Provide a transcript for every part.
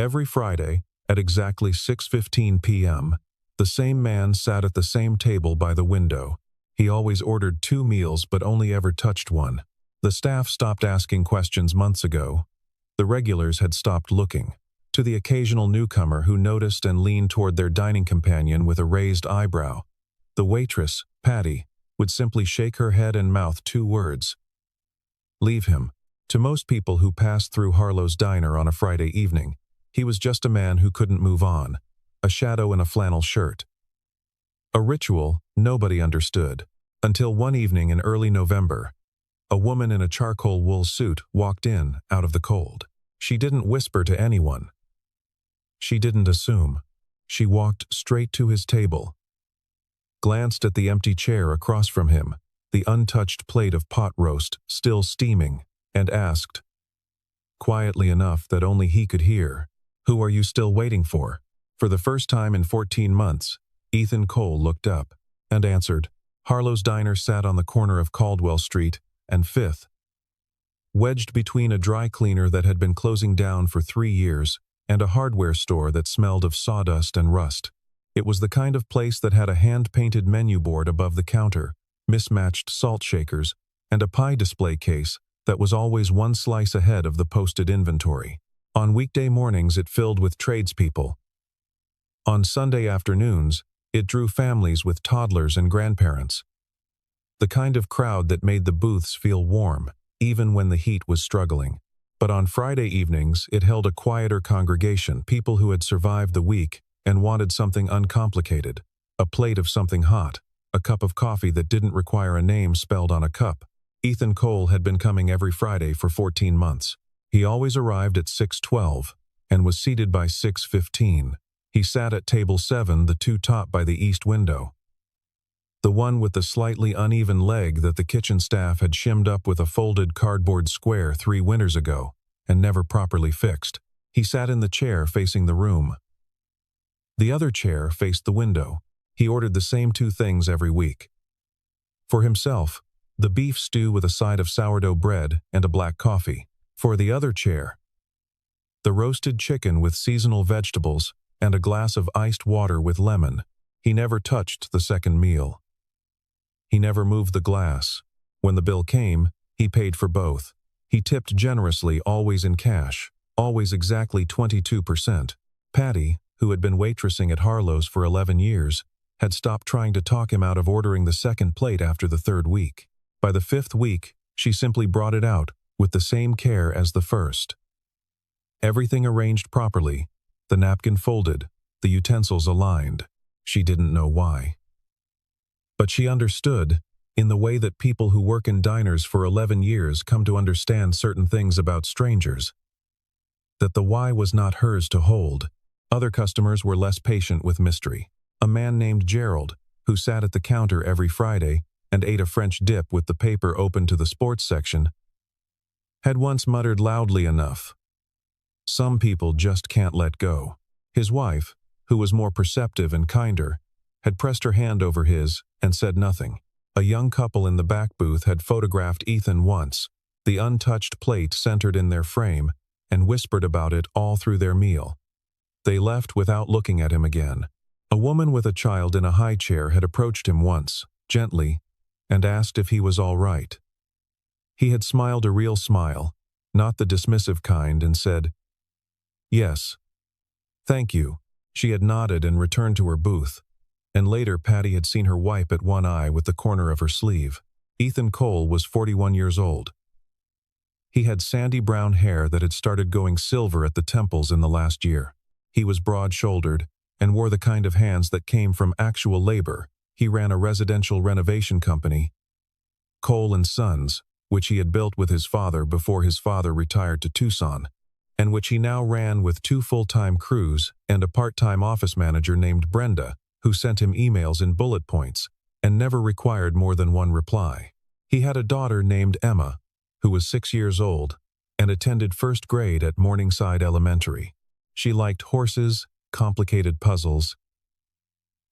Every Friday, at exactly 6:15 p.m., the same man sat at the same table by the window. He always ordered 2 meals but only ever touched one. The staff stopped asking questions months ago. The regulars had stopped looking. To the occasional newcomer who noticed and leaned toward their dining companion with a raised eyebrow, the waitress, Patty, would simply shake her head and mouth 2 words. Leave him. To most people who passed through Harlow's diner on a Friday evening, he was just a man who couldn't move on, a shadow in a flannel shirt. A ritual nobody understood, until one evening in early November, a woman in a charcoal wool suit walked in out of the cold. She didn't whisper to anyone. She didn't assume. She walked straight to his table, glanced at the empty chair across from him, the untouched plate of pot roast still steaming, and asked, quietly enough that only he could hear, "Who are you still waiting for?" For the first time in 14 months, Ethan Cole looked up and answered. Harlow's diner sat on the corner of Caldwell Street and 5th, wedged between a dry cleaner that had been closing down for 3 years and a hardware store that smelled of sawdust and rust. It was the kind of place that had a hand-painted menu board above the counter, mismatched salt shakers, and a pie display case that was always one slice ahead of the posted inventory. On weekday mornings it filled with tradespeople. On Sunday afternoons, it drew families with toddlers and grandparents. The kind of crowd that made the booths feel warm, even when the heat was struggling. But on Friday evenings, it held a quieter congregation, people who had survived the week and wanted something uncomplicated, a plate of something hot, a cup of coffee that didn't require a name spelled on a cup. Ethan Cole had been coming every Friday for 14 months. He always arrived at 6:12 and was seated by 6:15. He sat at table 7, the 2 top by the east window, the one with the slightly uneven leg that the kitchen staff had shimmed up with a folded cardboard square 3 winters ago and never properly fixed. He sat in the chair facing the room. The other chair faced the window. He ordered the same 2 things every week. For himself, the beef stew with a side of sourdough bread and a black coffee. For the other chair, the roasted chicken with seasonal vegetables and a glass of iced water with lemon. He never touched the second meal. He never moved the glass. When the bill came, he paid for both. He tipped generously, always in cash, always exactly 22%. Patty, who had been waitressing at Harlow's for 11 years, had stopped trying to talk him out of ordering the second plate after the 3rd week. By the 5th week, she simply brought it out, with the same care as the first. Everything arranged properly, the napkin folded, the utensils aligned. She didn't know why. But she understood, in the way that people who work in diners for 11 years come to understand certain things about strangers, that the why was not hers to hold. Other customers were less patient with mystery. A man named Gerald, who sat at the counter every Friday and ate a French dip with the paper open to the sports section, had once muttered loudly enough, "Some people just can't let go." His wife, who was more perceptive and kinder, had pressed her hand over his and said nothing. A young couple in the back booth had photographed Ethan once, the untouched plate centered in their frame, and whispered about it all through their meal. They left without looking at him again. A woman with a child in a high chair had approached him once, gently, and asked if he was all right. He had smiled a real smile, not the dismissive kind, and said, "Yes. Thank you." She had nodded and returned to her booth, and later Patty had seen her wipe at one eye with the corner of her sleeve. Ethan Cole was 41 years old. He had sandy brown hair that had started going silver at the temples in the last year. He was broad-shouldered and wore the kind of hands that came from actual labor. He ran a residential renovation company, Cole and Sons, which he had built with his father before his father retired to Tucson, and which he now ran with 2 full-time crews and a part-time office manager named Brenda, who sent him emails in bullet points and never required more than one reply. He had a daughter named Emma, who was 6 years old and attended 1st grade at Morningside Elementary. She liked horses, complicated puzzles,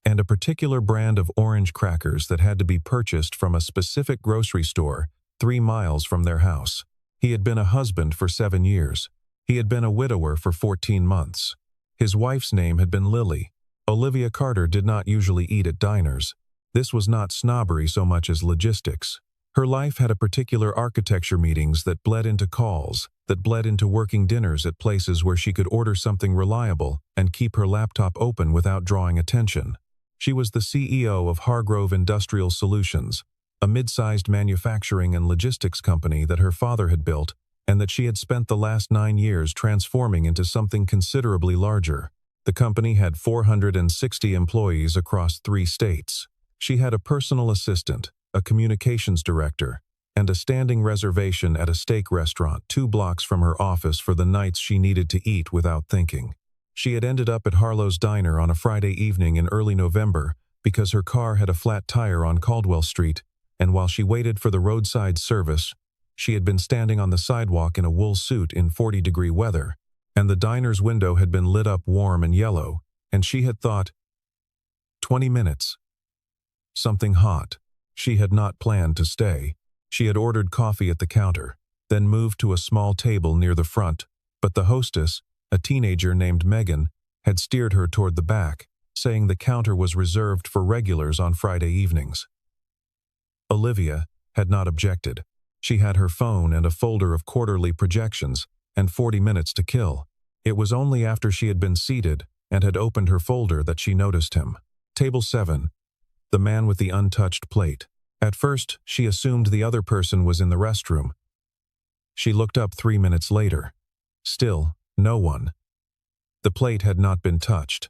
and a particular brand of orange crackers that had to be purchased from a specific grocery store 3 miles from their house. He had been a husband for 7 years. He had been a widower for 14 months. His wife's name had been Lily. Olivia Carter did not usually eat at diners. This was not snobbery so much as logistics. Her life had a particular architecture meetings that bled into calls, that bled into working dinners at places where she could order something reliable and keep her laptop open without drawing attention. She was the CEO of Hargrove Industrial Solutions, a mid-sized manufacturing and logistics company that her father had built and that she had spent the last 9 years transforming into something considerably larger. The company had 460 employees across 3 states. She had a personal assistant, a communications director, and a standing reservation at a steak restaurant 2 blocks from her office for the nights she needed to eat without thinking. She had ended up at Harlow's Diner on a Friday evening in early November because her car had a flat tire on Caldwell Street, and while she waited for the roadside service, she had been standing on the sidewalk in a wool suit in 40-degree weather, and the diner's window had been lit up warm and yellow, and she had thought, 20 minutes. Something hot. She had not planned to stay. She had ordered coffee at the counter, then moved to a small table near the front, but the hostess, a teenager named Megan, had steered her toward the back, saying the counter was reserved for regulars on Friday evenings. Olivia had not objected. She had her phone and a folder of quarterly projections and 40 minutes to kill. It was only after she had been seated and had opened her folder that she noticed him. Table 7. The man with the untouched plate. At first, she assumed the other person was in the restroom. She looked up 3 minutes later. Still, no one. The plate had not been touched.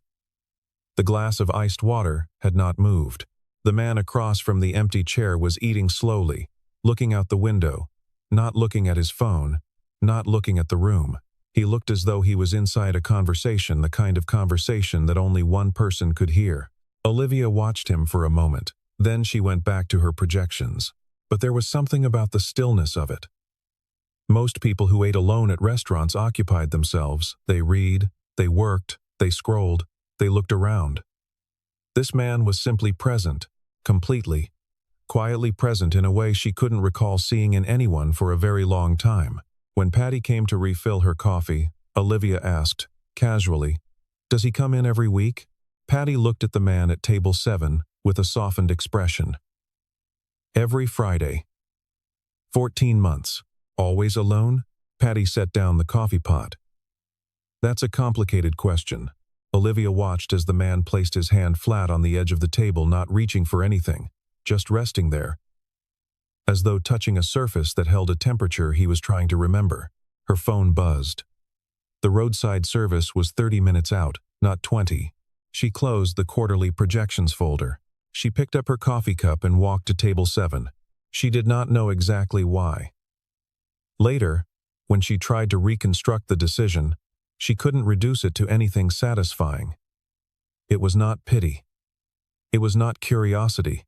The glass of iced water had not moved. The man across from the empty chair was eating slowly, looking out the window, not looking at his phone, not looking at the room. He looked as though he was inside a conversation, the kind of conversation that only one person could hear. Olivia watched him for a moment. Then she went back to her projections. But there was something about the stillness of it. Most people who ate alone at restaurants occupied themselves. They read, they worked, they scrolled, they looked around. This man was simply present, completely, quietly present in a way she couldn't recall seeing in anyone for a very long time. When Patty came to refill her coffee, Olivia asked, casually, "Does he come in every week?" Patty looked at the man at table 7 with a softened expression. "Every Friday." 14 months. Always alone? Patty set down the coffee pot. "That's a complicated question." Olivia watched as the man placed his hand flat on the edge of the table, not reaching for anything, just resting there, as though touching a surface that held a temperature he was trying to remember. Her phone buzzed. The roadside service was 30 minutes out, not 20. She closed the quarterly projections folder. She picked up her coffee cup and walked to table 7. She did not know exactly why. Later, when she tried to reconstruct the decision, she couldn't reduce it to anything satisfying. It was not pity. It was not curiosity.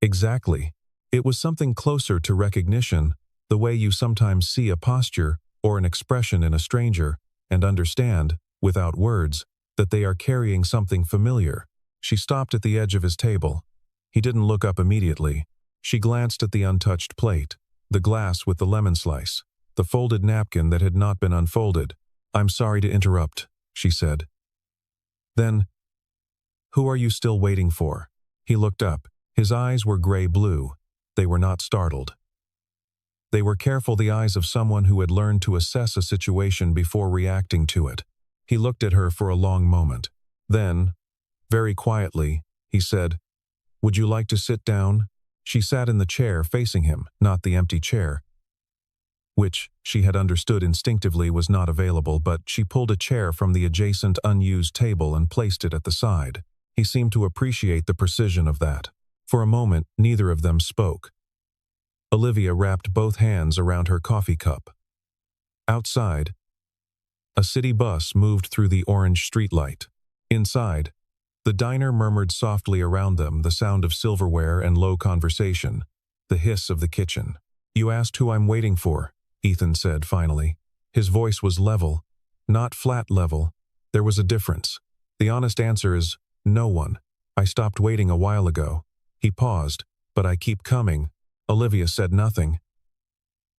Exactly. It was something closer to recognition, the way you sometimes see a posture or an expression in a stranger and understand, without words, that they are carrying something familiar. She stopped at the edge of his table. He didn't look up immediately. She glanced at the untouched plate, the glass with the lemon slice, the folded napkin that had not been unfolded. "I'm sorry to interrupt," she said. Then, "Who are you still waiting for?" He looked up. His eyes were gray-blue. They were not startled. They were careful, the eyes of someone who had learned to assess a situation before reacting to it. He looked at her for a long moment. Then, very quietly, he said, "Would you like to sit down?" She sat in the chair facing him, not the empty chair, which, she had understood instinctively, was not available, but she pulled a chair from the adjacent unused table and placed it at the side. He seemed to appreciate the precision of that. For a moment, neither of them spoke. Olivia wrapped both hands around her coffee cup. Outside, a city bus moved through the orange streetlight. Inside, the diner murmured softly around them, the sound of silverware and low conversation, the hiss of the kitchen. "You asked who I'm waiting for," Ethan said finally. His voice was level, not flat level. There was a difference. "The honest answer is, no one. I stopped waiting a while ago." He paused. "But I keep coming." Olivia said nothing.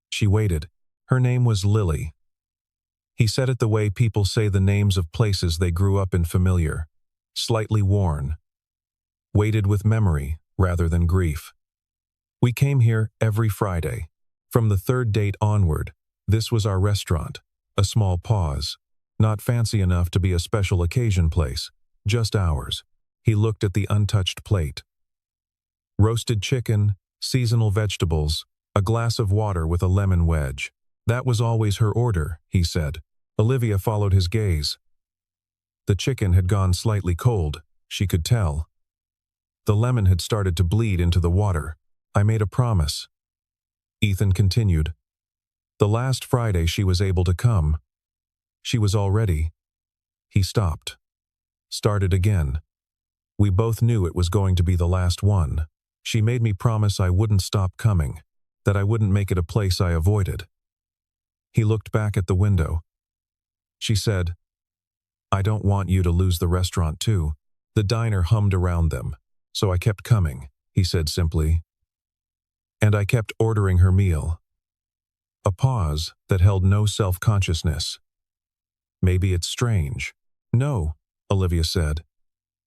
She waited. Her name was Lily. He said it the way people say the names of places they grew up in, familiar, slightly worn, weighted with memory rather than grief. We came here every Friday. From the third date onward, this was our restaurant, a small pause, not fancy enough to be a special occasion place, just ours. He looked at the untouched plate. Roasted chicken, seasonal vegetables, a glass of water with a lemon wedge. That was always her order, he said. Olivia followed his gaze. The chicken had gone slightly cold, she could tell. The lemon had started to bleed into the water. I made a promise. Ethan continued. The last Friday she was able to come. She was all ready. He stopped. Started again. We both knew it was going to be the last one. She made me promise I wouldn't stop coming, that I wouldn't make it a place I avoided. He looked back at the window. She said, I don't want you to lose the restaurant too. The diner hummed around them, so I kept coming, he said simply. And I kept ordering her meal. A pause that held no self-consciousness. Maybe it's strange. No, Olivia said.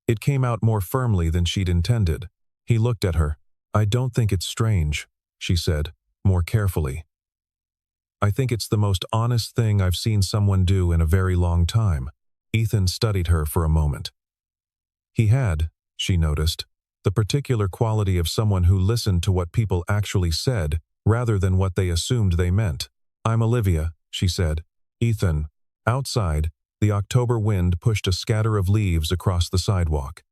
It came out more firmly than she'd intended. He looked at her. I don't think it's strange, she said, more carefully. I think it's the most honest thing I've seen someone do in a very long time. Ethan studied her for a moment. He had, she noticed, the particular quality of someone who listened to what people actually said rather than what they assumed they meant. I'm Olivia, she said. Ethan. Outside, the October wind pushed a scatter of leaves across the sidewalk.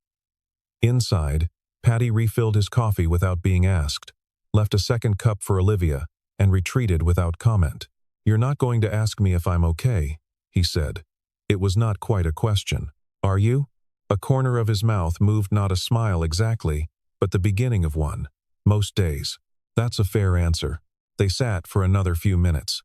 Inside, Patty refilled his coffee without being asked, left a second cup for Olivia, and retreated without comment. You're not going to ask me if I'm okay, he said. It was not quite a question. Are you? A corner of his mouth moved, not a smile exactly, but the beginning of one. Most days. That's a fair answer. They sat for another few minutes.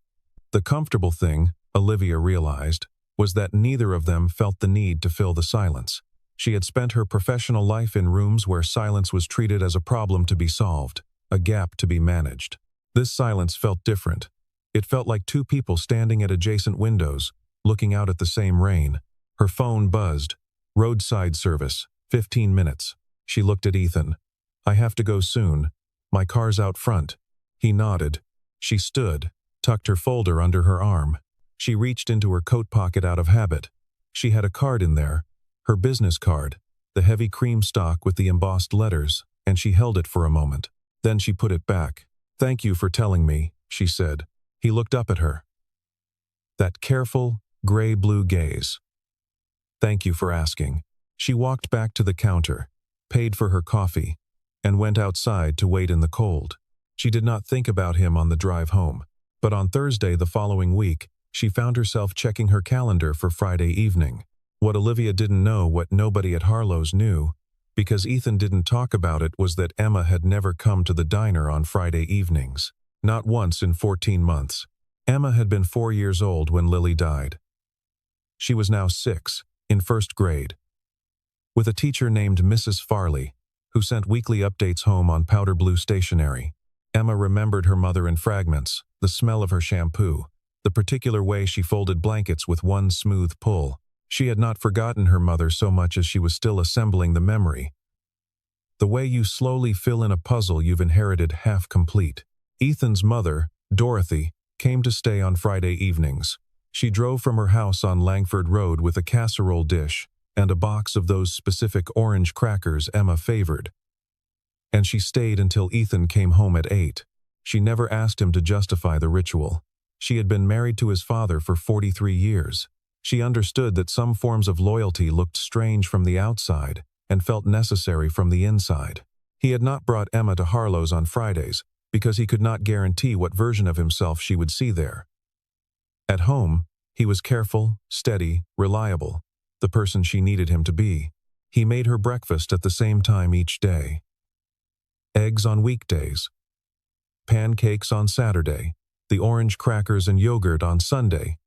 The comfortable thing, Olivia realized, was that neither of them felt the need to fill the silence. She had spent her professional life in rooms where silence was treated as a problem to be solved, a gap to be managed. This silence felt different. It felt like two people standing at adjacent windows, looking out at the same rain. Her phone buzzed. Roadside service, 15 minutes. She looked at Ethan. I have to go soon. My car's out front. He nodded. She stood, tucked her folder under her arm. She reached into her coat pocket out of habit. She had a card in there, her business card, the heavy cream stock with the embossed letters, and she held it for a moment. Then she put it back. Thank you for telling me, she said. He looked up at her. That careful, gray-blue gaze. Thank you for asking. She walked back to the counter, paid for her coffee, and went outside to wait in the cold. She did not think about him on the drive home, but on Thursday the following week, she found herself checking her calendar for Friday evening. What Olivia didn't know, what nobody at Harlow's knew, because Ethan didn't talk about it, was that Emma had never come to the diner on Friday evenings. Not once in 14 months. Emma had been 4 years old when Lily died. She was now 6, in first grade, with a teacher named Mrs. Farley, who sent weekly updates home on powder blue stationery. Emma remembered her mother in fragments, the smell of her shampoo, the particular way she folded blankets with one smooth pull. She had not forgotten her mother so much as she was still assembling the memory. The way you slowly fill in a puzzle you've inherited half complete. Ethan's mother, Dorothy, came to stay on Friday evenings. She drove from her house on Langford Road with a casserole dish and a box of those specific orange crackers Emma favored. And she stayed until Ethan came home at 8. She never asked him to justify the ritual. She had been married to his father for 43 years. She understood that some forms of loyalty looked strange from the outside and felt necessary from the inside. He had not brought Emma to Harlow's on Fridays because he could not guarantee what version of himself she would see there. At home, he was careful, steady, reliable, the person she needed him to be. He made her breakfast at the same time each day. Eggs on weekdays, pancakes on Saturday, the orange crackers and yogurt on Sunday,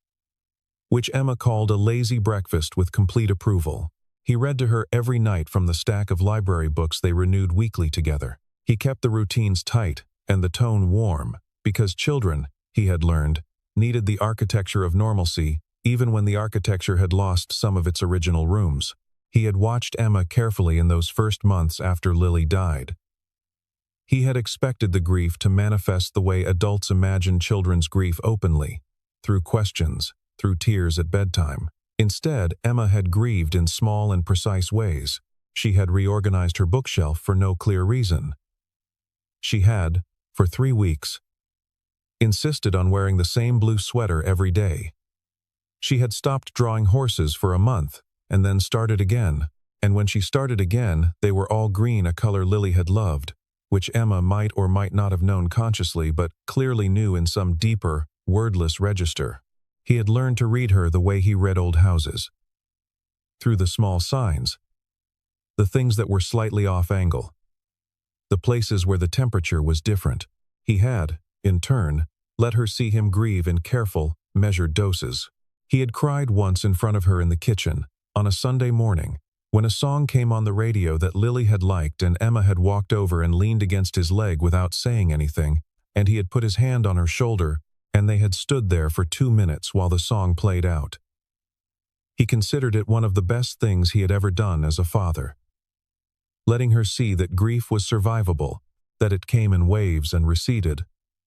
which Emma called a lazy breakfast with complete approval. He read to her every night from the stack of library books they renewed weekly together. He kept the routines tight and the tone warm, because children, he had learned, needed the architecture of normalcy even when the architecture had lost some of its original rooms. He had watched Emma carefully in those first months after Lily died. He had expected the grief to manifest the way adults imagine children's grief openly, through questions, through tears at bedtime. Instead, Emma had grieved in small and precise ways. She had reorganized her bookshelf for no clear reason. She had, for 3 weeks, insisted on wearing the same blue sweater every day. She had stopped drawing horses for a month, and then started again. And when she started again, they were all green, a color Lily had loved, which Emma might or might not have known consciously but clearly knew in some deeper, wordless register. He had learned to read her the way he read old houses. Through the small signs, the things that were slightly off angle, the places where the temperature was different. He had, in turn, let her see him grieve in careful, measured doses. He had cried once in front of her in the kitchen, on a Sunday morning, when a song came on the radio that Lily had liked and Emma had walked over and leaned against his leg without saying anything, and he had put his hand on her shoulder, and they had stood there for 2 minutes while the song played out. He considered it one of the best things he had ever done as a father. Letting her see that grief was survivable, that it came in waves and receded,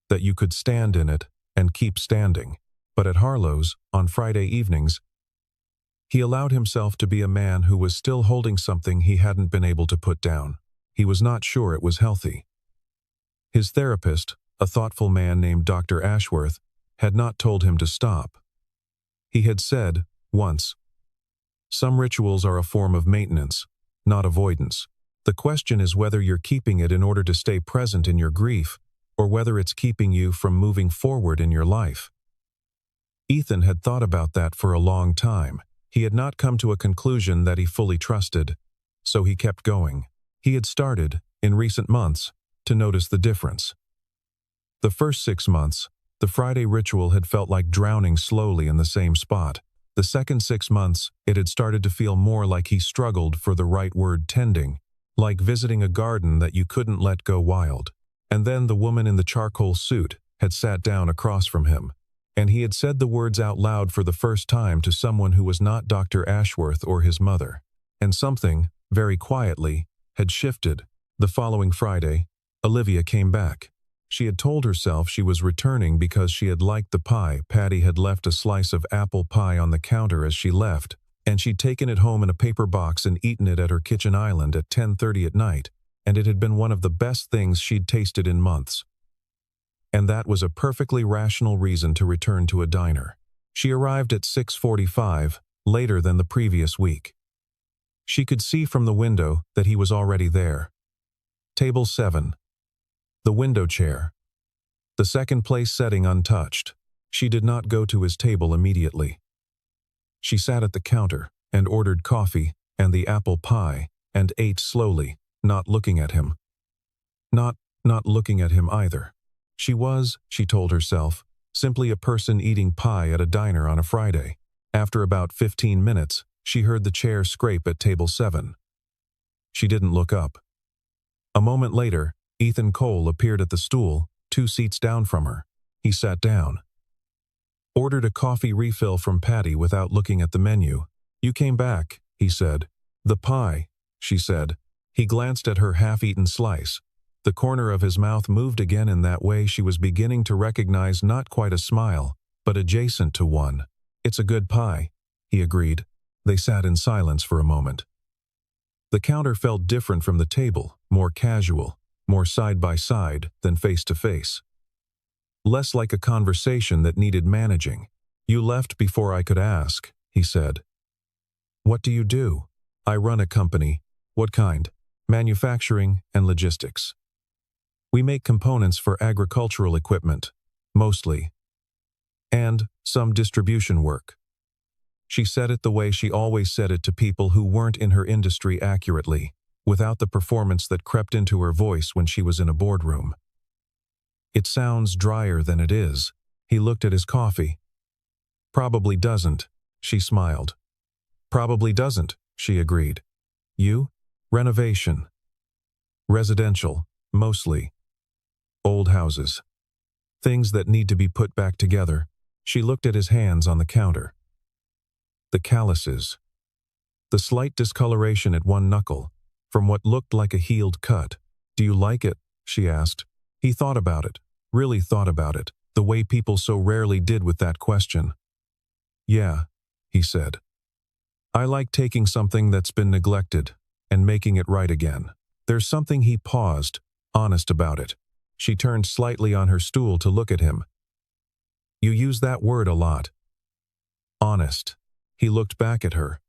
that you could stand in it and keep standing. But at Harlow's, on Friday evenings, he allowed himself to be a man who was still holding something he hadn't been able to put down. He was not sure it was healthy. His therapist, a thoughtful man named Dr. Ashworth, had not told him to stop. He had said, once, "Some rituals are a form of maintenance, not avoidance. The question is whether you're keeping it in order to stay present in your grief, or whether it's keeping you from moving forward in your life." Ethan had thought about that for a long time. He had not come to a conclusion that he fully trusted, so he kept going. He had started, in recent months, to notice the difference. The first 6 months, the Friday ritual had felt like drowning slowly in the same spot. The second 6 months, it had started to feel more like he struggled for the right word, tending, like visiting a garden that you couldn't let go wild. And then the woman in the charcoal suit had sat down across from him, and he had said the words out loud for the first time to someone who was not Dr. Ashworth or his mother. And something, very quietly, had shifted. The following Friday, Olivia came back. She had told herself she was returning because she had liked the pie. Patty had left a slice of apple pie on the counter as she left, and she'd taken it home in a paper box and eaten it at her kitchen island at 10:30 at night, and it had been one of the best things she'd tasted in months. And that was a perfectly rational reason to return to a diner. She arrived at 6:45, later than the previous week. She could see from the window that he was already there. Table 7. The window chair. The second place setting untouched. She did not go to his table immediately. She sat at the counter and ordered coffee and the apple pie and ate slowly, not looking at him. Not looking at him either. She was, she told herself, simply a person eating pie at a diner on a Friday. After about 15 minutes, she heard the chair scrape at table 7. She didn't look up. A moment later, Ethan Cole appeared at the stool, 2 seats down from her. He sat down. Ordered a coffee refill from Patty without looking at the menu. "You came back," he said. "The pie," she said. He glanced at her half-eaten slice. The corner of his mouth moved again in that way she was beginning to recognize, not quite a smile, but adjacent to one. "It's a good pie," he agreed. They sat in silence for a moment. The counter felt different from the table, more casual, more side-by-side than face-to-face. Less like a conversation that needed managing. "You left before I could ask," he said. "What do you do?" "I run a company." "What kind?" "Manufacturing and logistics. We make components for agricultural equipment, mostly. And some distribution work." She said it the way she always said it to people who weren't in her industry accurately, without the performance that crept into her voice when she was in a boardroom. "It sounds drier than it is." He looked at his coffee. "Probably doesn't," she smiled. "Probably doesn't," she agreed. "You?" "Renovation. Residential, mostly. Old houses. Things that need to be put back together." She looked at his hands on the counter. the calluses. The slight discoloration at one knuckle, from what looked like a healed cut. "Do you like it?" she asked. He thought about it, really thought about it, the way people so rarely did with that question. "Yeah," he said. "I like taking something that's been neglected and making it right again." There's something. He paused, honest about it. She turned slightly on her stool to look at him. "You use that word a lot." "Honest." He looked back at her.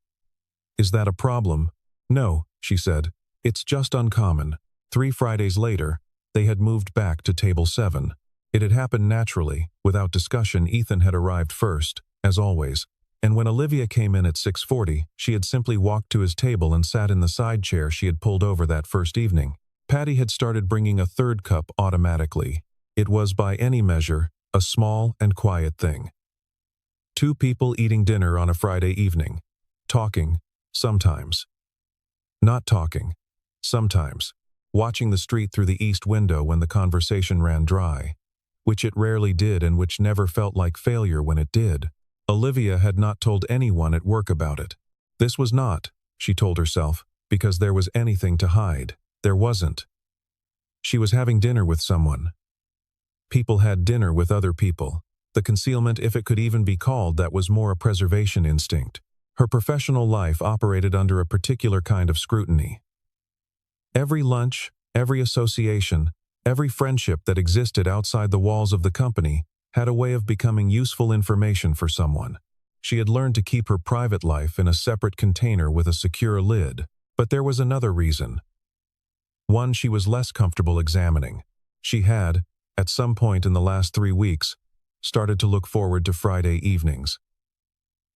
"Is that a problem?" "No," she said. "It's just uncommon." 3 Fridays later, they had moved back to table 7. It had happened naturally, without discussion. Ethan had arrived first, as always, and when Olivia came in at 6:40, she had simply walked to his table and sat in the side chair she had pulled over that first evening. Patty had started bringing a third cup automatically. It was, by any measure, a small and quiet thing. 2 people eating dinner on a Friday evening. Talking, sometimes. Not talking, sometimes. Watching the street through the east window when the conversation ran dry, which it rarely did and which never felt like failure when it did. Olivia had not told anyone at work about it. This was not, she told herself, because there was anything to hide. There wasn't. She was having dinner with someone. People had dinner with other people. The concealment, if it could even be called that, was more a preservation instinct. Her professional life operated under a particular kind of scrutiny. Every lunch, every association, every friendship that existed outside the walls of the company had a way of becoming useful information for someone. She had learned to keep her private life in a separate container with a secure lid, but there was another reason. One she was less comfortable examining. She had, at some point in the last 3 weeks, started to look forward to Friday evenings.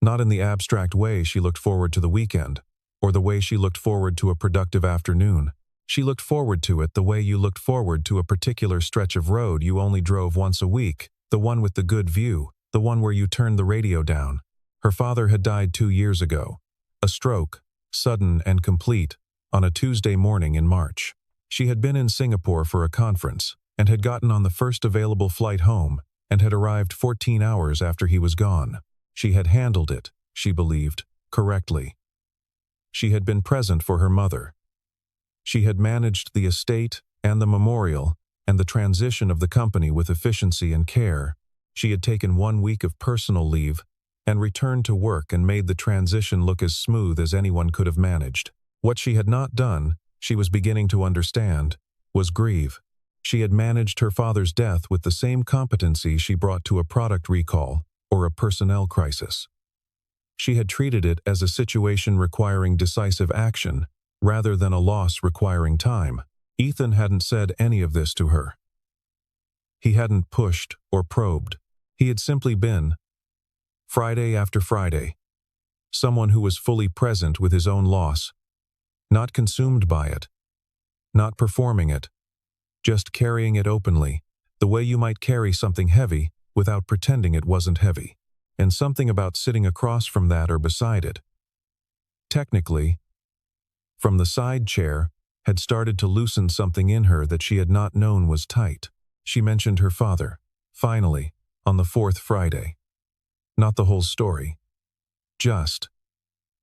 Not in the abstract way she looked forward to the weekend, or the way she looked forward to a productive afternoon. She looked forward to it the way you looked forward to a particular stretch of road you only drove once a week, the one with the good view, the one where you turned the radio down. Her father had died 2 years ago. A stroke, sudden and complete, on a Tuesday morning in March. She had been in Singapore for a conference, and had gotten on the first available flight home, and had arrived 14 hours after he was gone. She had handled it, she believed, correctly. She had been present for her mother. She had managed the estate and the memorial and the transition of the company with efficiency and care. She had taken 1 week of personal leave and returned to work and made the transition look as smooth as anyone could have managed. What she had not done, she was beginning to understand, was grieve. She had managed her father's death with the same competency she brought to a product recall or a personnel crisis. She had treated it as a situation requiring decisive action, rather than a loss requiring time. Ethan hadn't said any of this to her. He hadn't pushed or probed. He had simply been, Friday after Friday, someone who was fully present with his own loss, not consumed by it, not performing it, just carrying it openly, the way you might carry something heavy without pretending it wasn't heavy, and something about sitting across from that or beside it. Technically, from the side chair, had started to loosen something in her that she had not known was tight. She mentioned her father, finally, on the 4th Friday. Not the whole story. Just,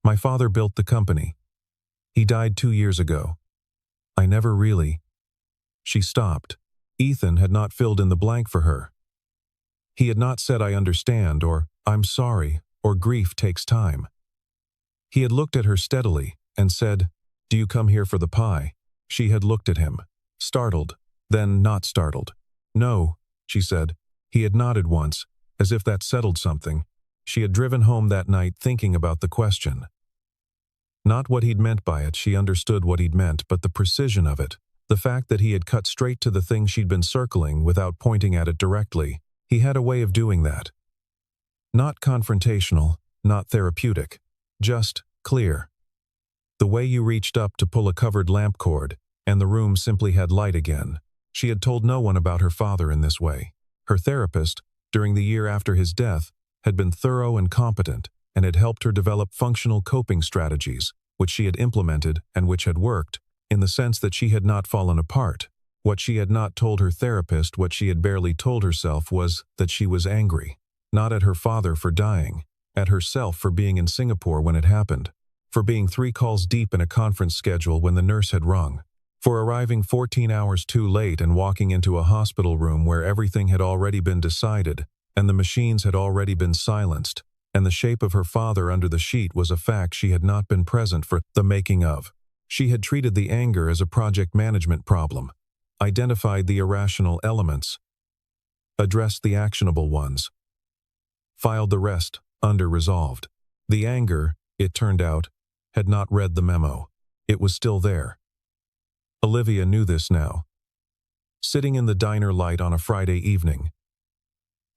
"My father built the company. He died 2 years ago. I never really..." She stopped. Ethan had not filled in the blank for her. He had not said "I understand" or "I'm sorry" or "grief takes time." He had looked at her steadily and said, "Do you come here for the pie?" She had looked at him, startled, then not startled. "No," she said. He had nodded once, as if that settled something. She had driven home that night thinking about the question. Not what he'd meant by it, she understood what he'd meant, but the precision of it, the fact that he had cut straight to the thing she'd been circling without pointing at it directly. He had a way of doing that. Not confrontational, not therapeutic, just clear. The way you reached up to pull a covered lamp cord, and the room simply had light again. She had told no one about her father in this way. Her therapist, during the year after his death, had been thorough and competent, and had helped her develop functional coping strategies, which she had implemented and which had worked, in the sense that she had not fallen apart. What she had not told her therapist, what she had barely told herself, was that she was angry, not at her father for dying, at herself for being in Singapore when it happened, for being 3 calls deep in a conference schedule when the nurse had rung, for arriving 14 hours too late and walking into a hospital room where everything had already been decided, and the machines had already been silenced, and the shape of her father under the sheet was a fact she had not been present for the making of. She had treated the anger as a project management problem, identified the irrational elements, addressed the actionable ones, filed the rest under resolved. The anger, it turned out, had not read the memo. It was still there. Olivia knew this now. Sitting in the diner light on a Friday evening,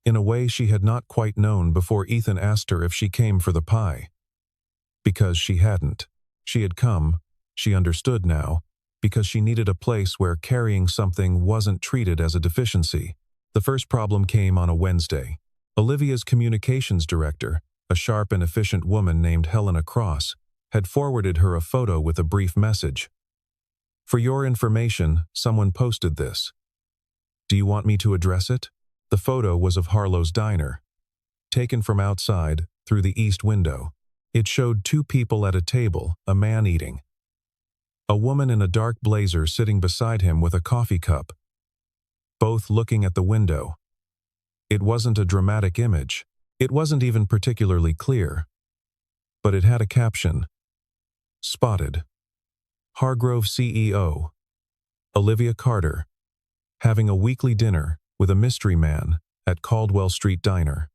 in a way she had not quite known before Ethan asked her if she came for the pie. Because she hadn't. She had come, she understood now, because she needed a place where carrying something wasn't treated as a deficiency. The first problem came on a Wednesday. Olivia's communications director, a sharp and efficient woman named Helena Cross, had forwarded her a photo with a brief message. "For your information, someone posted this. Do you want me to address it?" The photo was of Harlow's diner, taken from outside, through the east window. It showed 2 people at a table, a man eating, a woman in a dark blazer sitting beside him with a coffee cup, both looking at the window. It wasn't a dramatic image. It wasn't even particularly clear. But it had a caption. Spotted. Hargrove CEO. Olivia Carter. Having a weekly dinner with a mystery man at Caldwell Street Diner.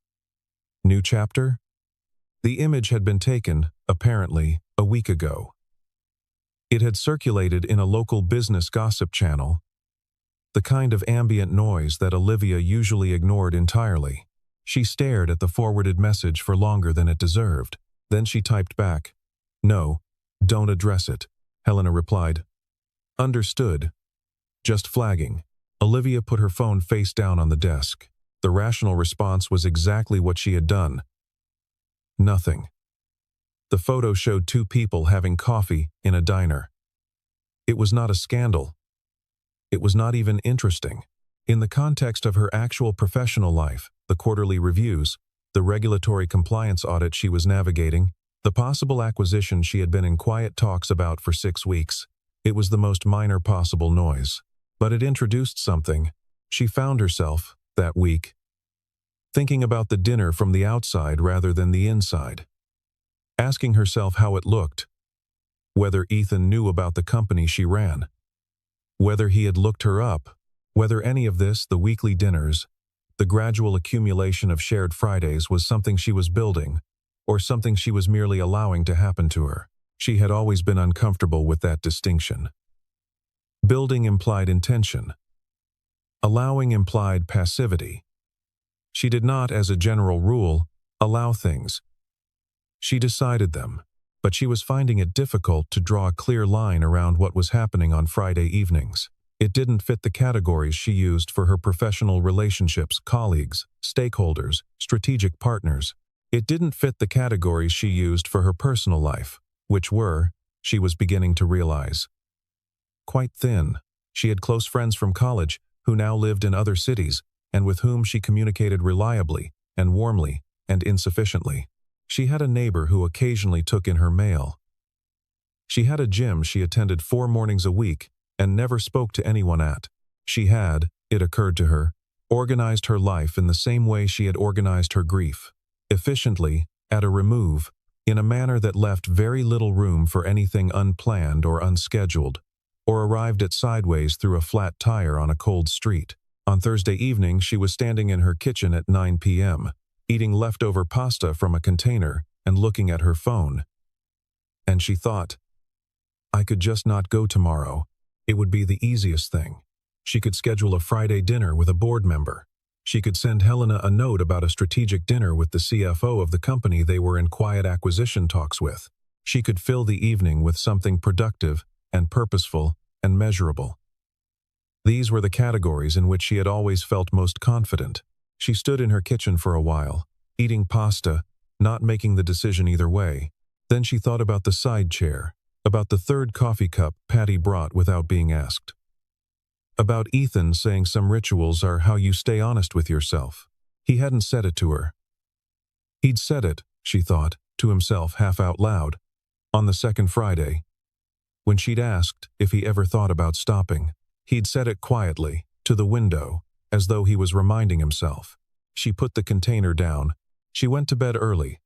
New chapter? The image had been taken, apparently, a week ago. It had circulated in a local business gossip channel, the kind of ambient noise that Olivia usually ignored entirely. She stared at the forwarded message for longer than it deserved. Then she typed back, "No, don't address it," Helena replied. "Understood. Just flagging." Olivia put her phone face down on the desk. The rational response was exactly what she had done. Nothing. The photo showed 2 people having coffee in a diner. It was not a scandal. It was not even interesting. In the context of her actual professional life, the quarterly reviews, the regulatory compliance audit she was navigating, the possible acquisition she had been in quiet talks about for 6 weeks, it was the most minor possible noise. But it introduced something. She found herself, that week, thinking about the dinner from the outside rather than the inside. Asking herself how it looked, whether Ethan knew about the company she ran, whether he had looked her up, whether any of this, the weekly dinners, the gradual accumulation of shared Fridays, was something she was building, or something she was merely allowing to happen to her. She had always been uncomfortable with that distinction. Building implied intention. Allowing implied passivity. She did not, as a general rule, allow things. She decided them, but she was finding it difficult to draw a clear line around what was happening on Friday evenings. It didn't fit the categories she used for her professional relationships, colleagues, stakeholders, strategic partners. It didn't fit the categories she used for her personal life, which were, she was beginning to realize, quite thin. She had close friends from college who now lived in other cities and with whom she communicated reliably and warmly and insufficiently. She had a neighbor who occasionally took in her mail. She had a gym she attended 4 mornings a week and never spoke to anyone at. She had, it occurred to her, organized her life in the same way she had organized her grief, efficiently, at a remove, in a manner that left very little room for anything unplanned or unscheduled, or arrived at sideways through a flat tire on a cold street. On Thursday evening, she was standing in her kitchen at 9 p.m., eating leftover pasta from a container and looking at her phone. And she thought, I could just not go tomorrow. It would be the easiest thing. She could schedule a Friday dinner with a board member. She could send Helena a note about a strategic dinner with the CFO of the company they were in quiet acquisition talks with. She could fill the evening with something productive and purposeful and measurable. These were the categories in which she had always felt most confident. She stood in her kitchen for a while, eating pasta, not making the decision either way. Then she thought about the side chair, about the 3rd coffee cup Patty brought without being asked. About Ethan saying some rituals are how you stay honest with yourself. He hadn't said it to her. He'd said it, she thought, to himself half out loud. On the second Friday, when she'd asked if he ever thought about stopping, he'd said it quietly, to the window, as though he was reminding himself. She put the container down. She went to bed early,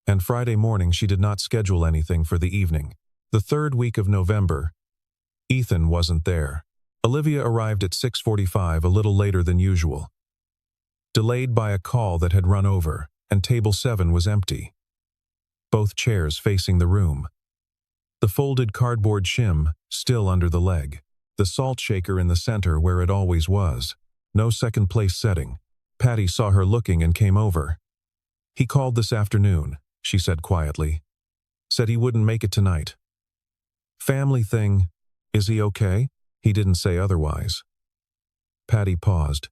and Friday morning she did not schedule anything for the evening. The third week of November, Ethan wasn't there. Olivia arrived at 6:45, a little later than usual, delayed by a call that had run over, and table 7 was empty. Both chairs facing the room. The folded cardboard shim still under the leg. The salt shaker in the center where it always was. No second place setting. Patty saw her looking and came over. "He called this afternoon," she said quietly. "Said he wouldn't make it tonight. Family thing. Is he okay?" He didn't say otherwise. Patty paused.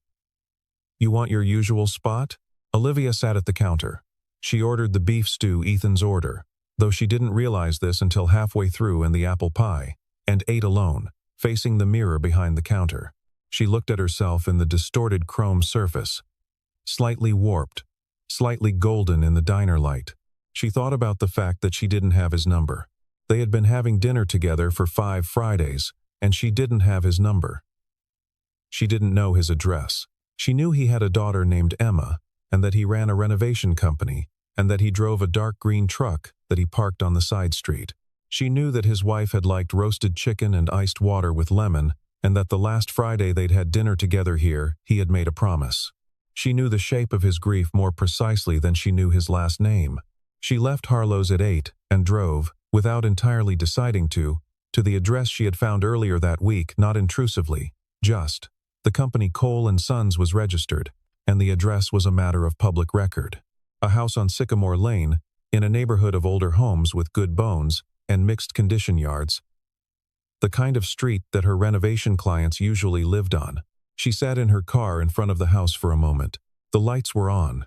"You want your usual spot?" Olivia sat at the counter. She ordered the beef stew, Ethan's order, though she didn't realize this until halfway through, and the apple pie, and ate alone, facing the mirror behind the counter. She looked at herself in the distorted chrome surface, slightly warped, slightly golden in the diner light. She thought about the fact that she didn't have his number. They had been having dinner together for 5 Fridays, and she didn't have his number. She didn't know his address. She knew he had a daughter named Emma, and that he ran a renovation company, and that he drove a dark green truck that he parked on the side street. She knew that his wife had liked roasted chicken and iced water with lemon, and that the last Friday they'd had dinner together here, he had made a promise. She knew the shape of his grief more precisely than she knew his last name. She left Harlow's at 8 and drove, without entirely deciding to the address she had found earlier that week, not intrusively, just. The company Cole & Sons was registered, and the address was a matter of public record. A house on Sycamore Lane, in a neighborhood of older homes with good bones and mixed condition yards. The kind of street that her renovation clients usually lived on. She sat in her car in front of the house for a moment. The lights were on.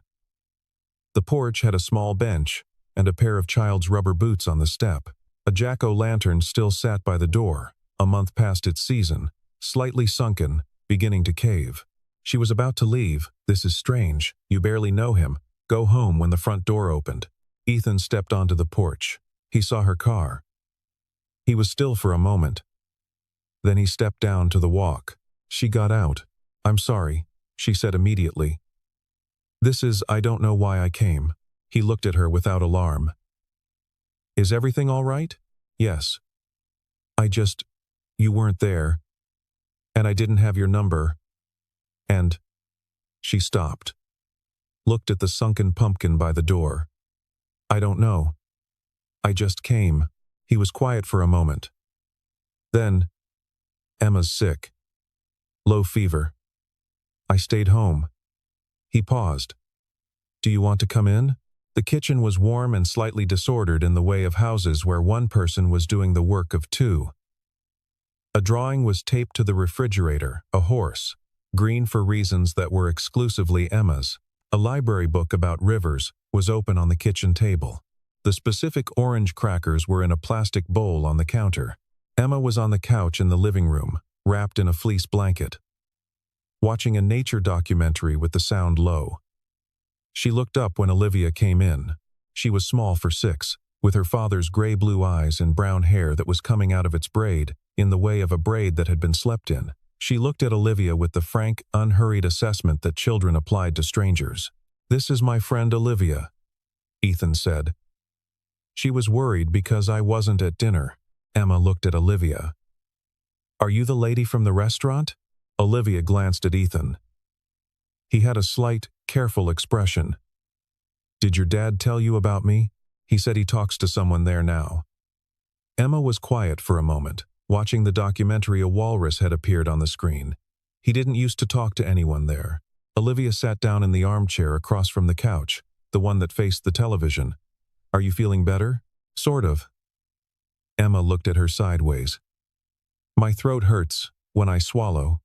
The porch had a small bench and a pair of child's rubber boots on the step. A jack-o'-lantern still sat by the door, a month past its season, slightly sunken, beginning to cave. She was about to leave. "This is strange. You barely know him. Go home," when the front door opened. Ethan stepped onto the porch. He saw her car. He was still for a moment. Then he stepped down to the walk. She got out. "I'm sorry," she said immediately. I don't know why I came." He looked at her without alarm. "Is everything all right?" "Yes. You weren't there. And I didn't have your number. And..." She stopped. Looked at the sunken pumpkin by the door. "I don't know. I just came." He was quiet for a moment. Then, "Emma's sick. Low fever. I stayed home." He paused. "Do you want to come in?" The kitchen was warm and slightly disordered in the way of houses where one person was doing the work of two. A drawing was taped to the refrigerator, a horse, green for reasons that were exclusively Emma's. A library book about rivers was open on the kitchen table. The specific orange crackers were in a plastic bowl on the counter. Emma was on the couch in the living room, wrapped in a fleece blanket, watching a nature documentary with the sound low. She looked up when Olivia came in. She was small for 6, with her father's gray-blue eyes and brown hair that was coming out of its braid, in the way of a braid that had been slept in. She looked at Olivia with the frank, unhurried assessment that children applied to strangers. "This is my friend Olivia," Ethan said. "She was worried because I wasn't at dinner." Emma looked at Olivia. "Are you the lady from the restaurant?" Olivia glanced at Ethan. He had a slight, careful expression. "Did your dad tell you about me? He said he talks to someone there now." Emma was quiet for a moment, watching the documentary. A walrus had appeared on the screen. He didn't used to talk to anyone there. Olivia sat down in the armchair across from the couch, the one that faced the television. "Are you feeling better?" "Sort of." Emma looked at her sideways. "My throat hurts when I swallow,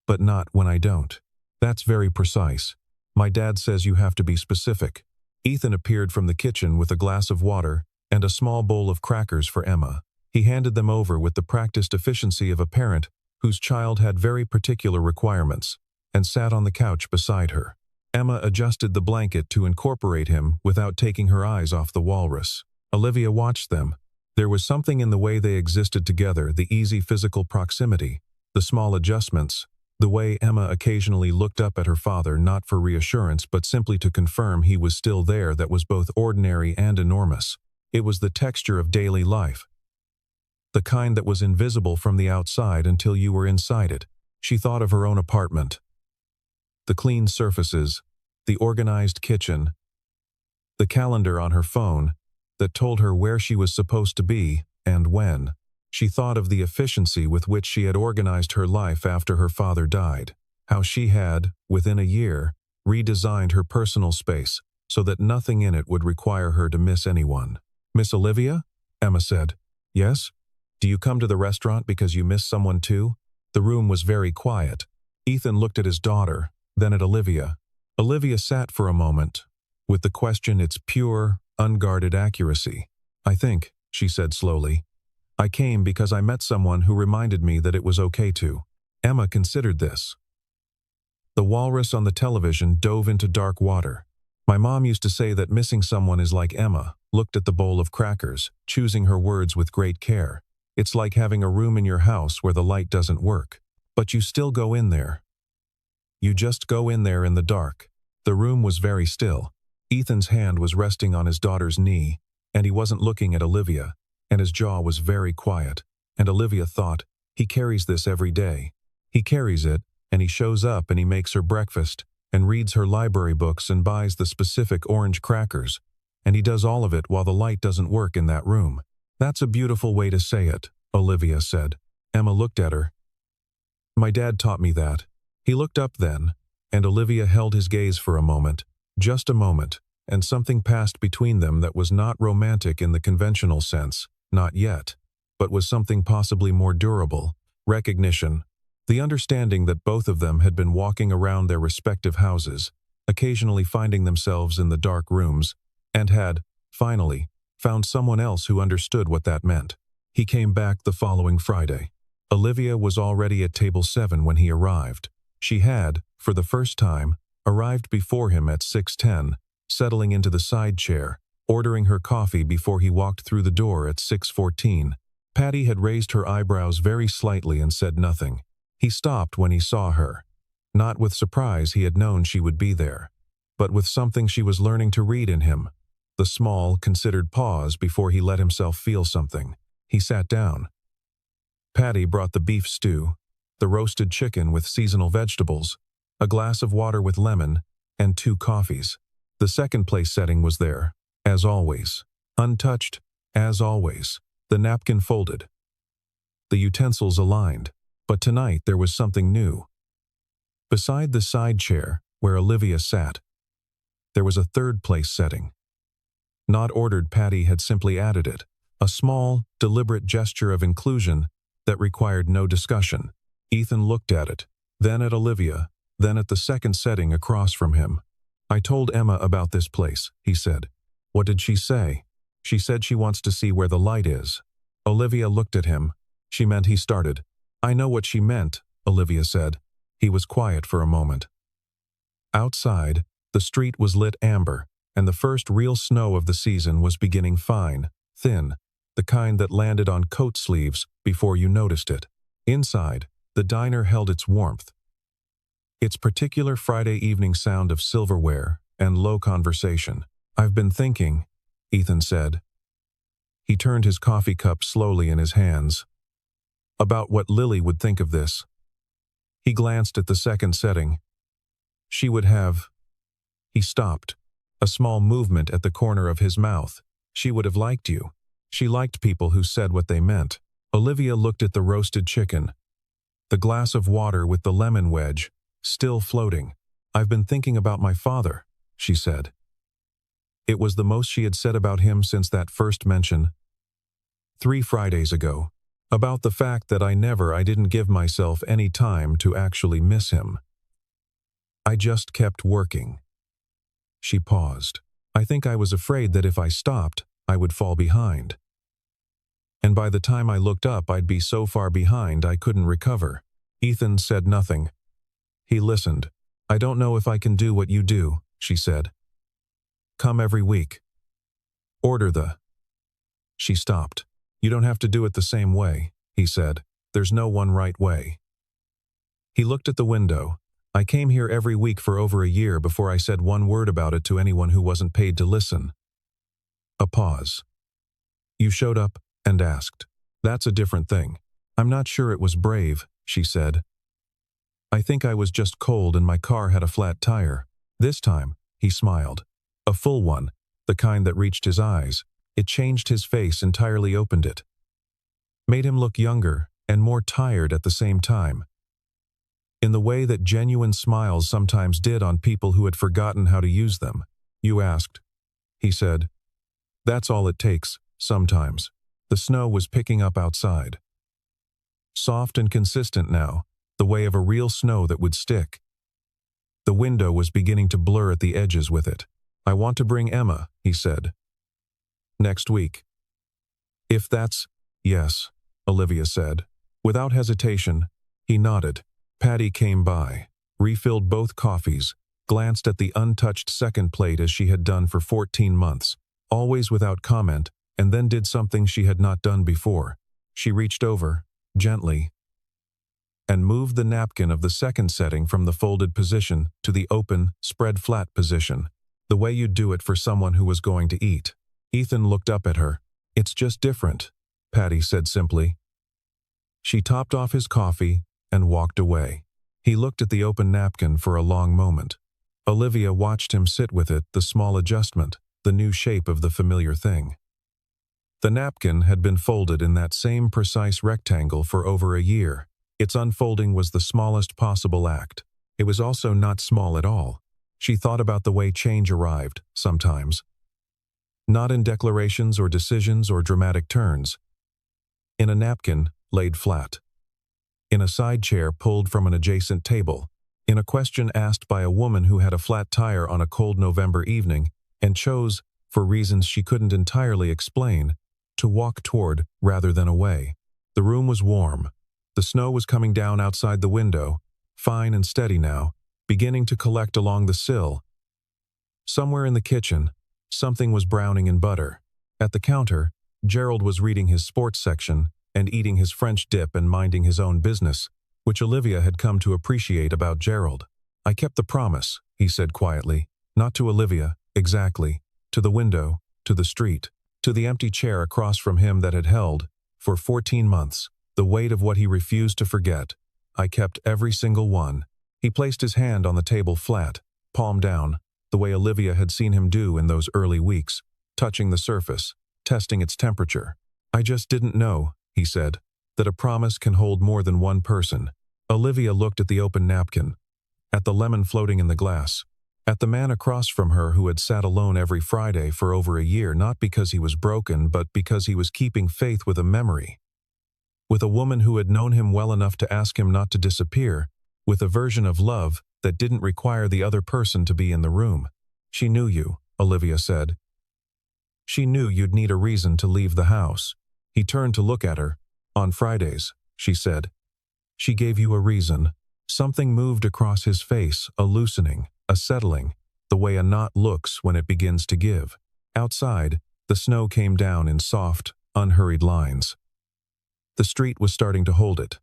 but not when I don't." "That's very precise. My dad says you have to be specific." Ethan appeared from the kitchen with a glass of water and a small bowl of crackers for Emma. He handed them over with the practiced efficiency of a parent whose child had very particular requirements, and sat on the couch beside her. Emma adjusted the blanket to incorporate him without taking her eyes off the walrus. Olivia watched them. There was something in the way they existed together, the easy physical proximity, the small adjustments, the way Emma occasionally looked up at her father not for reassurance but simply to confirm he was still there, that was both ordinary and enormous. It was the texture of daily life, the kind that was invisible from the outside until you were inside it. She thought of her own apartment. The clean surfaces, the organized kitchen, the calendar on her phone that told her where she was supposed to be and when. She thought of the efficiency with which she had organized her life after her father died, how she had, within a year, redesigned her personal space so that nothing in it would require her to miss anyone. "Miss Olivia?" Emma said. "Yes? Do you come to the restaurant because you miss someone too?" The room was very quiet. Ethan looked at his daughter, then at Olivia. Olivia sat for a moment, with the question its pure, unguarded accuracy. "I think," she said slowly, "I came because I met someone who reminded me that it was okay to." Emma considered this. The walrus on the television dove into dark water. "My mom used to say that missing someone is like," Emma looked at the bowl of crackers, choosing her words with great care. "It's like having a room in your house where the light doesn't work, but you still go in there. You just go in there in the dark." The room was very still. Ethan's hand was resting on his daughter's knee, and he wasn't looking at Olivia, and his jaw was very quiet. And Olivia thought, he carries this every day. He carries it, and he shows up and he makes her breakfast, and reads her library books and buys the specific orange crackers, and he does all of it while the light doesn't work in that room. "That's a beautiful way to say it," Olivia said. Emma looked at her. "My dad taught me that." He looked up then, and Olivia held his gaze for a moment, just a moment, and something passed between them that was not romantic in the conventional sense, not yet, but was something possibly more durable: recognition, the understanding that both of them had been walking around their respective houses, occasionally finding themselves in the dark rooms, and had, finally, found someone else who understood what that meant. He came back the following Friday. Olivia was already at table 7 when he arrived. She had, for the first time, arrived before him at 6:10, settling into the side chair, ordering her coffee before he walked through the door at 6:14. Patty had raised her eyebrows very slightly and said nothing. He stopped when he saw her. Not with surprise, he had known she would be there, but with something she was learning to read in him. The small, considered pause before he let himself feel something. He sat down. Patty brought the beef stew, the roasted chicken with seasonal vegetables, a glass of water with lemon, and 2 coffees. The second place setting was there, as always. Untouched, as always. The napkin folded. The utensils aligned. But tonight there was something new. Beside the side chair, where Olivia sat, there was a third place setting. Not ordered, Patty had simply added it. A small, deliberate gesture of inclusion that required no discussion. Ethan looked at it, then at Olivia, then at the second setting across from him. "I told Emma about this place," he said. "What did she say?" "She said she wants to see where the light is." Olivia looked at him. "She meant," he started. "I know what she meant," Olivia said. He was quiet for a moment. Outside, the street was lit amber, and the first real snow of the season was beginning, fine, thin, the kind that landed on coat sleeves before you noticed it. Inside, the diner held its warmth, its particular Friday evening sound of silverware and low conversation. "I've been thinking," Ethan said. He turned his coffee cup slowly in his hands. "About what Lily would think of this." He glanced at the second setting. "She would have—" He stopped, a small movement at the corner of his mouth. "She would have liked you." She liked people who said what they meant. Olivia looked at the roasted chicken, the glass of water with the lemon wedge, still floating. "I've been thinking about my father," she said. It was the most she had said about him since that first mention, 3 Fridays ago. About the fact that I didn't give myself any time to actually miss him. I just kept working. She paused. "I think I was afraid that if I stopped, I would fall behind. And by the time I looked up, I'd be so far behind I couldn't recover." Ethan said nothing. He listened. I don't know if I can do what you do, she said. Come every week. Order the. She stopped. You don't have to do it the same way, he said. There's no one right way. He looked at the window. I came here every week for over a year before I said one word about it to anyone who wasn't paid to listen. A pause. You showed up and asked. That's a different thing. I'm not sure it was brave, she said. I think I was just cold and my car had a flat tire. This time, he smiled. A full one, the kind that reached his eyes. It changed his face, entirely opened it. Made him look younger and more tired at the same time. In the way that genuine smiles sometimes did on people who had forgotten how to use them. You asked. He said. That's all it takes, sometimes. The snow was picking up outside. Soft and consistent now, the way of a real snow that would stick. The window was beginning to blur at the edges with it. I want to bring Emma, he said. Next week. If that's, yes, Olivia said. Without hesitation, he nodded. Patty came by, refilled both coffees, glanced at the untouched second plate as she had done for 14 months, always without comment, and then did something she had not done before. She reached over, gently, and moved the napkin of the second setting from the folded position to the open, spread-flat position, the way you'd do it for someone who was going to eat. Ethan looked up at her. It's just different, Patty said simply. She topped off his coffee and walked away. He looked at the open napkin for a long moment. Olivia watched him sit with it, the small adjustment, the new shape of the familiar thing. The napkin had been folded in that same precise rectangle for over a year. Its unfolding was the smallest possible act. It was also not small at all. She thought about the way change arrived, sometimes. Not in declarations or decisions or dramatic turns. In a napkin laid flat. In a side chair pulled from an adjacent table. In a question asked by a woman who had a flat tire on a cold November evening and chose, for reasons she couldn't entirely explain, to walk toward rather than away. The room was warm. The snow was coming down outside the window, fine and steady now, beginning to collect along the sill. Somewhere in the kitchen, something was browning in butter. At the counter, Gerald was reading his sports section and eating his French dip and minding his own business, which Olivia had come to appreciate about Gerald. I kept the promise, he said quietly, not to Olivia, exactly, to the window, to the street, to the empty chair across from him that had held, for 14 months, the weight of what he refused to forget. I kept every single one. He placed his hand on the table flat, palm down, the way Olivia had seen him do in those early weeks, touching the surface, testing its temperature. I just didn't know, he said, that a promise can hold more than one person. Olivia looked at the open napkin, at the lemon floating in the glass, at the man across from her who had sat alone every Friday for over a year, not because he was broken, but because he was keeping faith with a memory. With a woman who had known him well enough to ask him not to disappear, with a version of love that didn't require the other person to be in the room. She knew you, Olivia said. She knew you'd need a reason to leave the house. He turned to look at her. On Fridays, she said. She gave you a reason. Something moved across his face, a loosening, a settling, the way a knot looks when it begins to give. Outside, the snow came down in soft, unhurried lines. The street was starting to hold it.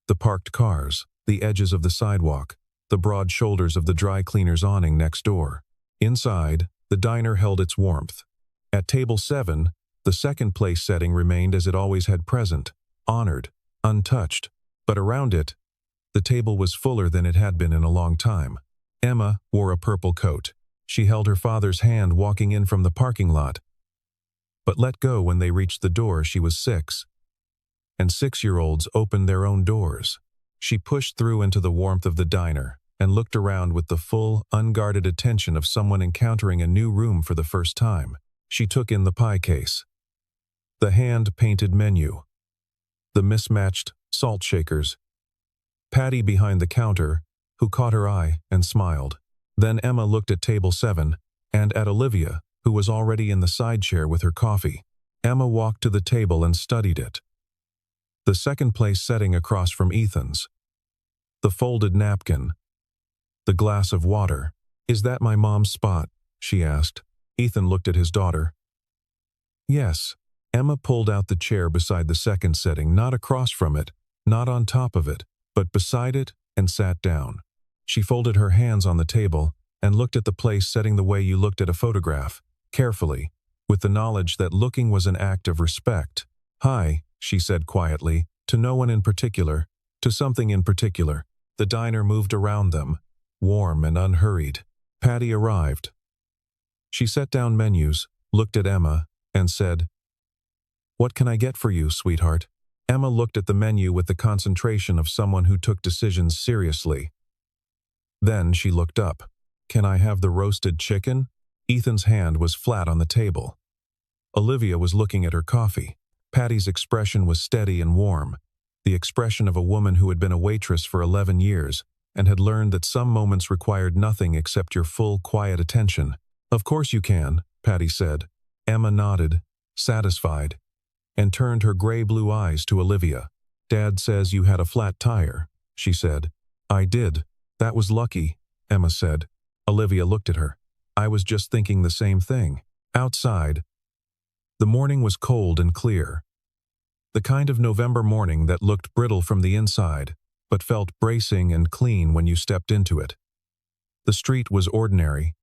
The parked cars, the edges of the sidewalk, the broad shoulders of the dry cleaner's awning next door. Inside, the diner held its warmth. At table 7, the second place setting remained as it always had present, honored, untouched, but around it, the table was fuller than it had been in a long time. Emma wore a purple coat. She held her father's hand walking in from the parking lot, but let go when they reached the door. She was 6, and 6-year-olds opened their own doors. She pushed through into the warmth of the diner and looked around with the full, unguarded attention of someone encountering a new room for the first time. She took in the pie case, the hand-painted menu, the mismatched salt shakers, Patty behind the counter, who caught her eye and smiled. Then Emma looked at table 7 and at Olivia, who was already in the side chair with her coffee. Emma walked to the table and studied it. The second place setting across from Ethan's. The folded napkin. the glass of water. "Is that my mom's spot?" she asked. Ethan looked at his daughter. "Yes." Emma pulled out the chair beside the second setting, not across from it, not on top of it, but beside it, and sat down. She folded her hands on the table and looked at the place setting the way you looked at a photograph, carefully, with the knowledge that looking was an act of respect. "Hi," she said quietly, to no one in particular, to something in particular. The diner moved around them, warm and unhurried. Patty arrived. She set down menus, looked at Emma, and said, "What can I get for you, sweetheart?" Emma looked at the menu with the concentration of someone who took decisions seriously. Then she looked up. "Can I have the roasted chicken?" Ethan's hand was flat on the table. Olivia was looking at her coffee. Patty's expression was steady and warm, the expression of a woman who had been a waitress for 11 years and had learned that some moments required nothing except your full, quiet attention. "Of course you can," Patty said. Emma nodded, satisfied, and turned her gray-blue eyes to Olivia. "Dad says you had a flat tire," she said. "I did. That was lucky," Emma said. Olivia looked at her. "I was just thinking the same thing." Outside, the morning was cold and clear. The kind of November morning that looked brittle from the inside, but felt bracing and clean when you stepped into it. The street was ordinary.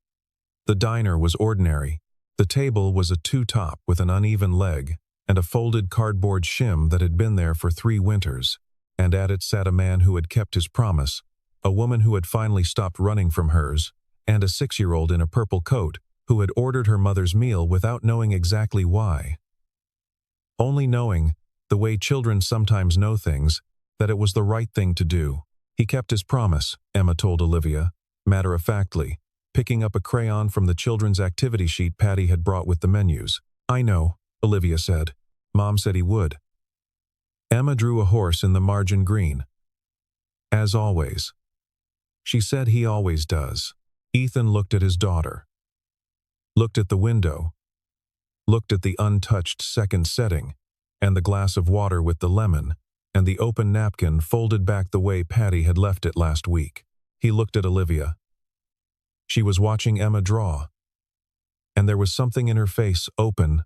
The diner was ordinary. The table was a two-top with an uneven leg and a folded cardboard shim that had been there for 3 winters, and at it sat a man who had kept his promise, a woman who had finally stopped running from hers, and a 6-year-old in a purple coat who had ordered her mother's meal without knowing exactly why. Only knowing, the way children sometimes know things, that it was the right thing to do. "He kept his promise," Emma told Olivia, matter-of-factly, picking up a crayon from the children's activity sheet Patty had brought with the menus. "I know," Olivia said. "Mom said he would." Emma drew a horse in the margin green. "As always." "She said he always does." Ethan looked at his daughter. Looked at the window. Looked at the untouched second setting, and the glass of water with the lemon, and the open napkin folded back the way Patty had left it last week. He looked at Olivia. She was watching Emma draw, and there was something in her face, open,